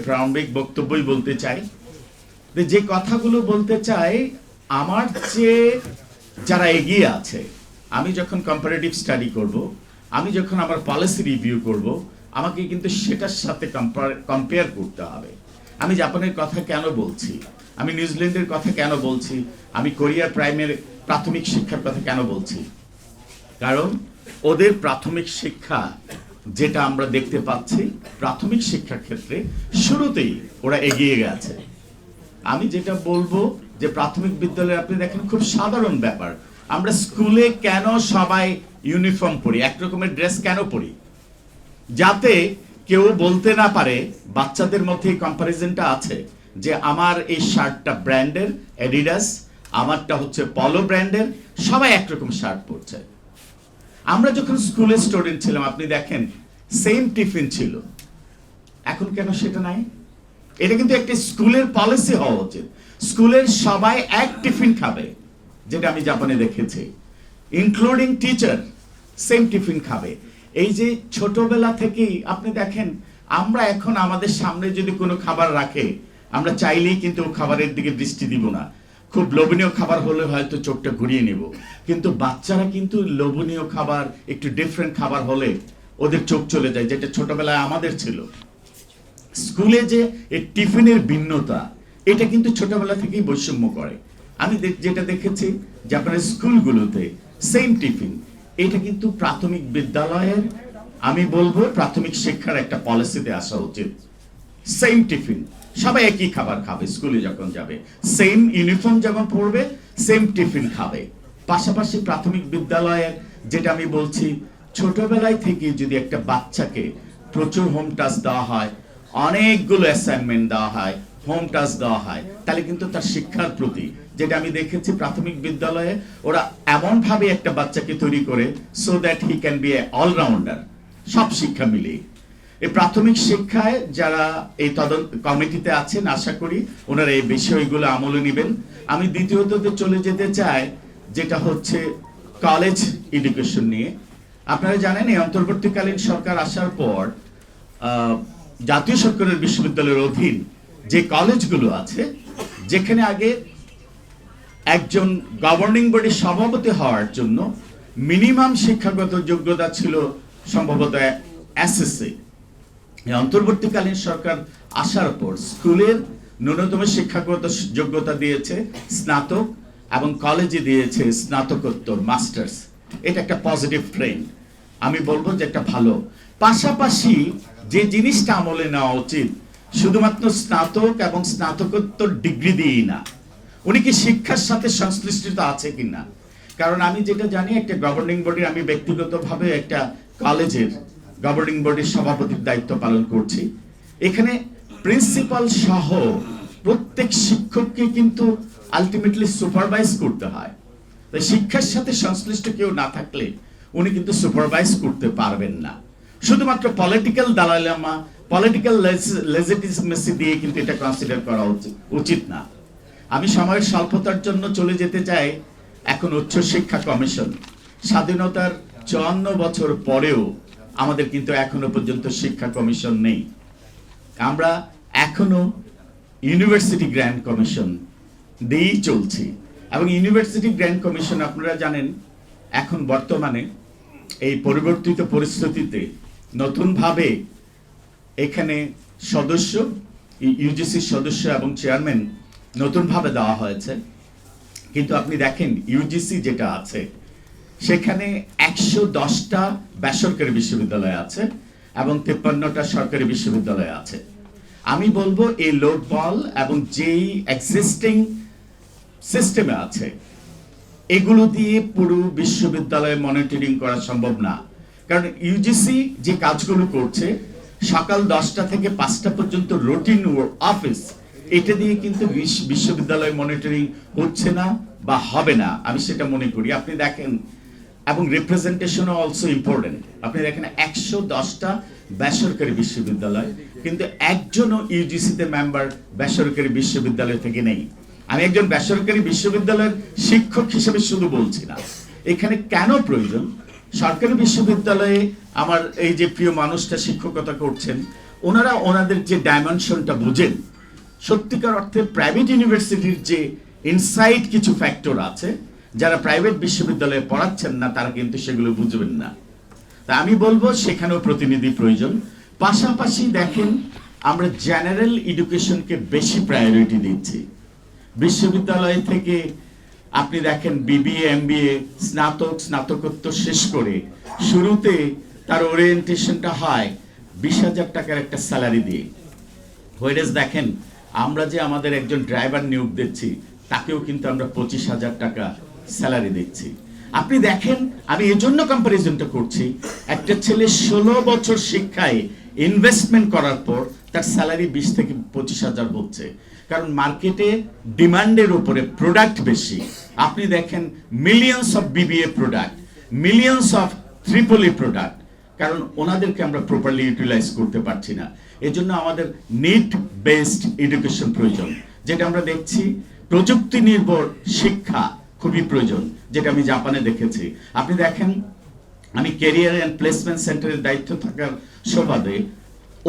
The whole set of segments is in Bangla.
প্রারম্ভিক বক্তব্যই বলতে চাই, যে কথাগুলো বলতে চাই আমার চেয়ে যারা এগিয়ে আছে, আমি যখন কম্পারেটিভ স্টাডি করব, আমি যখন আমার পলিসি রিভিউ করব, আমাকে কিন্তু সেটার সাথে কম্পেয়ার করতে হবে। আমি জাপানের কথা কেন বলছি, আমি নিউজিল্যান্ডের কথা কেন বলছি, আমি কোরিয়ার প্রাথমিক শিক্ষার কথা কেন বলছি? কারণ ওদের প্রাথমিক শিক্ষা যেটা আমরা দেখতে পাচ্ছি, প্রাথমিক শিক্ষার ক্ষেত্রে শুরুতেই ওরা এগিয়ে গেছে। আমি যেটা বলবো যে প্রাথমিক বিদ্যালয়ে আপনি দেখেন খুব সাধারণ ব্যাপার, আমরা স্কুলে কেন সবাই ইউনিফর্ম পরি, একরকমের ড্রেস কেন পরি? যাতে কেউ বলতে না পারে, বাচ্চাদের মধ্যে এই কম্পারিজনটা আছে যে আমার এই শার্টটা ব্র্যান্ডের অ্যাডিডাস, আমারটা হচ্ছে পলো ব্র্যান্ডের, সবাই একরকম শার্ট পরছে। আমরা যখন স্কুলে স্টুডেন্ট ছিলাম আপনি দেখেন সেম টিফিন ছিল, এখন কেন সেটা নাই? এটা কিন্তু একটা স্কুলের পলিসি হওয়া উচিত, স্কুলের সবাই এক টিফিন খাবে, যেটা আমি জাপানে দেখেছি, ইনক্লুডিং টিচার সেম টিফিন খাবে। এই যে ছোটবেলা থেকেই আপনি দেখেন, আমরা এখন আমাদের সামনে যদি কোনো খাবার রাখে, আমরা চাইলেই কিন্তু খাবারের দিকে দৃষ্টি দিব না। খুব লোভনীয় খাবার হলে হয়তো চোখটা ঘুরিয়ে নেব, কিন্তু বাচ্চারা কিন্তু লোভনীয় খাবার, একটু ডিফারেন্ট খাবার হলে ওদের চোখ চলে যায়, যেটা ছোটবেলায় আমাদের ছিল। স্কুলে যে এই টিফিনের ভিন্নতা, এটা কিন্তু ছোটবেলা থেকেই বৈষম্য করে। আমি যেটা দেখেছি জাপানের স্কুলগুলোতে সেম টিফিন, এটা কিন্তু প্রাথমিক বিদ্যালয়ের, আমি বলবো প্রাথমিক শিক্ষার একটা পলিসিতে আসা উচিত। সেম টিফিন, সবাই একই খাবার খাবে, স্কুলে যখন যাবে সেম ইউনিফর্ম যখন পরবে সেম টিফিন খাবে। পাশাপাশি প্রাথমিক বিদ্যালয়ের যেটা আমি বলছি, ছোটবেলায় থেকে যদি একটা বাচ্চাকে প্রচুর হোম টাস্ক দেওয়া হয়, অনেকগুলো অ্যাসাইনমেন্ট দেওয়া হয়, হোম টাস্ক দেওয়া হয়, তাহলে কিন্তু তার শিক্ষার প্রতি, যেটা আমি দেখেছি প্রাথমিক বিদ্যালয়ে ওরা এমনভাবে একটা বাচ্চাকে তৈরি করে so that he can be a allrounder, সব শিক্ষা মিলিয়ে। এই প্রাথমিক শিক্ষায় যারা এই তদন্ত কমিটিতে আছেন, আশা করি ওনারা এই বিষয়গুলো আমলে নেবেন। আমি দ্বিতীয়ততে চলে যেতে চাই, যেটা হচ্ছে কলেজ এডুকেশন নিয়ে। আপনারা জানেন এই অন্তর্বর্তীকালীন সরকার আসার পর জাতীয় সরকারের বিশ্ববিদ্যালয়ের অধীন যে কলেজগুলো আছে, যেখানে আগে একজন গভর্নিং বডির সভাপতি হওয়ার জন্য মিনিমাম শিক্ষাগত যোগ্যতা ছিল সম্ভবত এসএসসি, অন্তর্বর্তীকালীন সরকার আসার পর স্কুলের ন্যূনতম শিক্ষাগত যোগ্যতা দিয়েছে স্নাতক, এবং কলেজে দিয়েছে স্নাতকোত্তর, মাস্টার্স। এটা একটা পজিটিভ ট্রেন্ড, আমি বলবো যে একটা ভালো। পাশাপাশি যে জিনিসটা আমলে নেওয়া উচিত, শুধুমাত্র স্নাতক এবং স্নাতকোত্তর ডিগ্রি দিয়েই না, উনি কি শিক্ষার সাথে সংশ্লিষ্টতা আছে কিনা। কারণ আমি যেটা জানি, একটা গভর্নিং বডির, আমি ব্যক্তিগতভাবে একটা কলেজের গভর্নিং বডির সভাপতির দায়িত্ব পালন করছি, এখানে প্রিন্সিপাল সহ প্রত্যেক শিক্ষককে কিন্তু আলটিমেটলি সুপারভাইজ করতে হয়। তাই শিক্ষার সাথে সংশ্লিষ্ট কেউ না থাকলে উনি কিন্তু সুপারভাইজ করতে পারবেন না। শুধুমাত্র পলিটিক্যাল দালালিমা, পলিটিক্যাল লেজিটিমেসি দিয়ে কিন্তু এটা কনসিডার করা উচিত না। আমি সময়ের স্বল্পতার জন্য চলে যেতে চাই এখন উচ্চ শিক্ষা কমিশন। স্বাধীনতার 54 বছর পরেও আমাদের কিন্তু এখনো পর্যন্ত শিক্ষা কমিশন নেই। আমরা এখনো ইউনিভার্সিটি গ্র্যান্ড কমিশন দিয়েই চলছি, এবং ইউনিভার্সিটি গ্র্যান্ড কমিশন আপনারা জানেন এখন বর্তমানে এই পরিবর্তিত পরিস্থিতিতে নতুনভাবে এখানে সদস্য, ইউজিসির সদস্য এবং চেয়ারম্যান নতুনভাবে দেওয়া হয়েছে। কিন্তু আপনি দেখেন ইউজিসি যেটা আছে, সেখানে 110টা বেসরকারি বিশ্ববিদ্যালয় আছে এবং 53টা সরকারি বিশ্ববিদ্যালয় আছে। আমি বলবো এই লোড বল এবং যেই এক্সিস্টিং সিস্টেমে আছে, এগুলো দিয়ে পুরো বিশ্ববিদ্যালয়ে মনিটরিং করা সম্ভব না। কারণ ইউজিসি যে কাজগুলো করছে, সকাল 10টা থেকে 5টা পর্যন্ত রুটিন অফিস, এটা দিয়ে কিন্তু বিশ্ববিদ্যালয় মনিটরিং হচ্ছে না বা হবে না, আমি সেটা মনে করি। আপনি দেখেন, এবং রিপ্রেজেন্টেশনও অলসো ইম্পর্টেন্ট। আপনি দেখেন 110টা বেসরকারি বিশ্ববিদ্যালয়, কিন্তু একজনও ইউজিসিতে মেম্বার বেসরকারি বিশ্ববিদ্যালয় থেকে নেই। আমি একজন বেসরকারি বিশ্ববিদ্যালয়ের শিক্ষক হিসেবে শুধু বলছি না, এখানে কেন প্রয়োজন। সরকারি বিশ্ববিদ্যালয়ে আমার এই যে প্রিয় মানুষটা শিক্ষকতা করছেন, ওনারা ওনাদের যে ডাইমেনশনটা বুঝেন। সত্যিকার অর্থে প্রাইভেট ইউনিভার্সিটির যে ইনসাইড কিছু ফ্যাক্টর আছে, যারা প্রাইভেট বিশ্ববিদ্যালয়ে পড়াচ্ছেন না তারা কিন্তু সেগুলো বুঝবেন না। তা আমি বলবো সেখানেও প্রতিনিধি প্রয়োজন। পাশাপাশি দেখেন, আমরা জেনারেল এডুকেশনকে বেশি প্রায়োরিটি দিচ্ছি। বিশ্ববিদ্যালয় থেকে আপনি দেখেন বিবিএ, এমবিএ, স্নাতকোত্তর শেষ করে শুরুতে তার ওরিয়েন্টেশনটা হয় 20,000 টাকার একটা স্যালারি দিয়ে। হোয়াইট দেখেন, আমরা যে আমাদের একজন ড্রাইভার নিয়োগ দিচ্ছি তাকেও কিন্তু আমরা 25,000 টাকা স্যালারি দিচ্ছি। আপনি দেখেন, আমি এজন্য কম্পারিজনটা করছি, একটা ছেলে 16 বছর শিক্ষায় ইনভেস্টমেন্ট করার পর তার স্যালারি 20 থেকে 25,000 হচ্ছে। কারণ মার্কেটে ডিমান্ডের উপরে প্রোডাক্ট বেশি। আপনি দেখেন millions of BBA product, millions of triple product, কারণ ওনাদেরকে আমরা প্রপারলি ইউটিলাইজ করতে পারছি না। এজন্য আমাদের নিড বেসড এডুকেশন প্রয়োজন, যেটা আমরা দেখছি প্রযুক্তি নির্ভর শিক্ষা খুবই প্রয়োজন, যেটা আমি জাপানে দেখেছি। আপনি দেখেন, আমি ক্যারিয়ার অ্যান্ড প্লেসমেন্ট সেন্টারের দায়িত্ব থাকার সুবাদে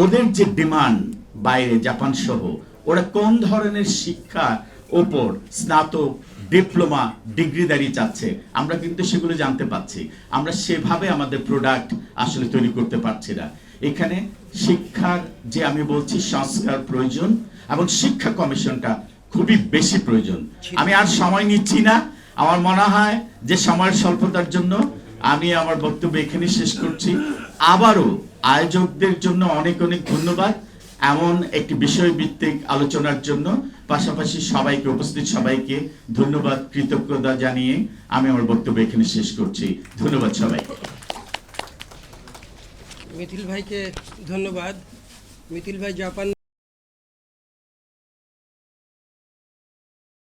ওদের যে ডিমান্ড বাইরে জাপান সহ, ওরা কোন ধরনের শিক্ষা ওপর স্নাতক, ডিপ্লোমা, ডিগ্রি দাঁড়িয়ে চাচ্ছে, আমরা কিন্তু সেগুলো জানতে পাচ্ছি। আমরা সেভাবে আমাদের প্রোডাক্ট আসলে তৈরি করতে পারছি না। এখানে শিক্ষার যে আমি বলছি সংস্কার প্রয়োজন, এবং শিক্ষা কমিশনটা খুবই বেশি প্রয়োজন। আমি আর সময় নিচ্ছি না, আমার মনে হয় যে সময়ের স্বল্পতার জন্য আমি আমার বক্তব্য এখানে শেষ করছি। আবারও আয়োজকদের জন্য অনেক অনেক ধন্যবাদ এমন একটি বিষয়ভিত্তিক আলোচনার জন্য। পাশাপাশি সবাইকে, উপস্থিত সবাইকে ধন্যবাদ, কৃতজ্ঞতা জানিয়ে আমি আমার বক্তব্য এখানে শেষ করছি। ধন্যবাদ সবাইকে। মিথিল ভাইকে ধন্যবাদ। মিথিল ভাই জাপান